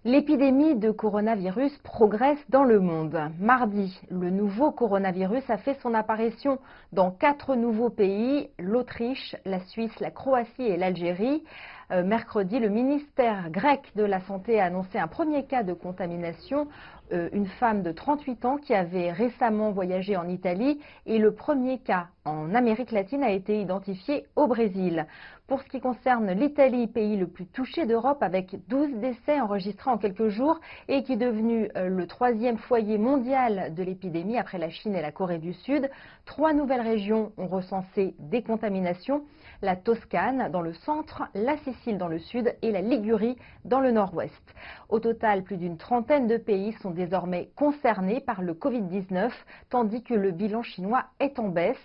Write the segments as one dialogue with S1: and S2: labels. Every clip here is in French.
S1: L'épidémie de coronavirus progresse dans le monde. Mardi, le nouveau coronavirus a fait son apparition dans 4 nouveaux pays, l'Autriche, la Suisse, la Croatie et l'Algérie. Mercredi, le ministère grec de la Santé a annoncé un premier cas de contamination, une femme de 38 ans qui avait récemment voyagé en Italie, et le premier cas en Amérique latine a été identifié au Brésil. Pour ce qui concerne l'Italie, pays le plus touché d'Europe avec 12 décès enregistrés en quelques jours et qui est devenu le 3e foyer mondial de l'épidémie après la Chine et la Corée du Sud, 3 nouvelles régions ont recensé des contaminations: la Toscane dans le centre, la Sicile dans le sud et la Ligurie dans le nord-ouest. Au total, plus d'une trentaine de pays sont désormais concernés par le Covid-19, tandis que le bilan chinois est en baisse.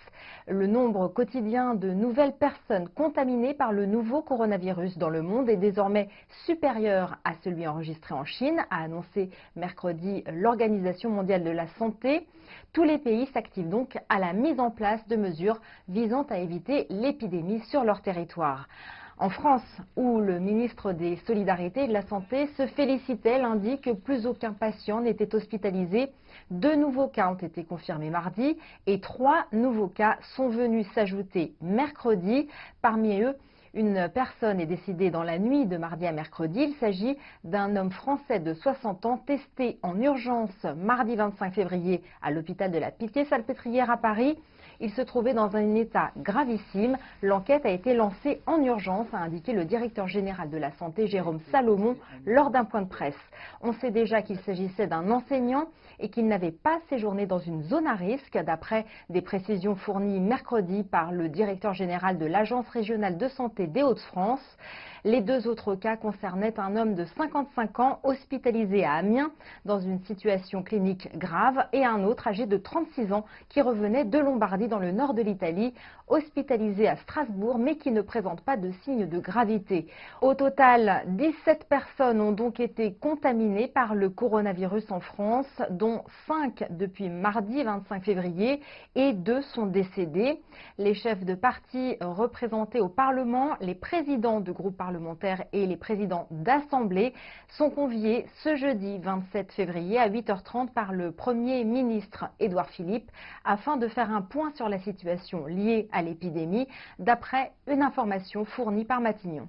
S1: Le nombre quotidien de nouvelles personnes contaminées par le nouveau coronavirus dans le monde est désormais supérieur à celui enregistré en Chine, a annoncé mercredi l'Organisation mondiale de la santé. Tous les pays s'activent donc à la mise en place de mesures visant à éviter l'épidémie sur leur territoire. En France, où le ministre des Solidarités et de la Santé se félicitait lundi que plus aucun patient n'était hospitalisé, 2 nouveaux cas ont été confirmés mardi et 3 nouveaux cas sont venus s'ajouter mercredi. Parmi eux, une personne est décédée dans la nuit de mardi à mercredi. Il s'agit d'un homme français de 60 ans testé en urgence mardi 25 février à l'hôpital de la Pitié-Salpêtrière à Paris. Il se trouvait dans un état gravissime. L'enquête a été lancée en urgence, a indiqué le directeur général de la santé, Jérôme Salomon, lors d'un point de presse. On sait déjà qu'il s'agissait d'un enseignant et qu'il n'avait pas séjourné dans une zone à risque, d'après des précisions fournies mercredi par le directeur général de l'Agence régionale de santé des Hauts-de-France. Les 2 autres cas concernaient un homme de 55 ans hospitalisé à Amiens dans une situation clinique grave et un autre âgé de 36 ans qui revenait de Lombardie dans le nord de l'Italie, hospitalisé à Strasbourg mais qui ne présente pas de signes de gravité. Au total, 17 personnes ont donc été contaminées par le coronavirus en France, dont 5 depuis mardi 25 février et 2 sont décédés. Les chefs de partis représentés au Parlement, les présidents de groupes parlementaires et les présidents d'assemblée sont conviés ce jeudi 27 février à 8h30 par le Premier ministre Édouard Philippe afin de faire un point sur la situation liée à l'épidémie, d'après une information fournie par Matignon.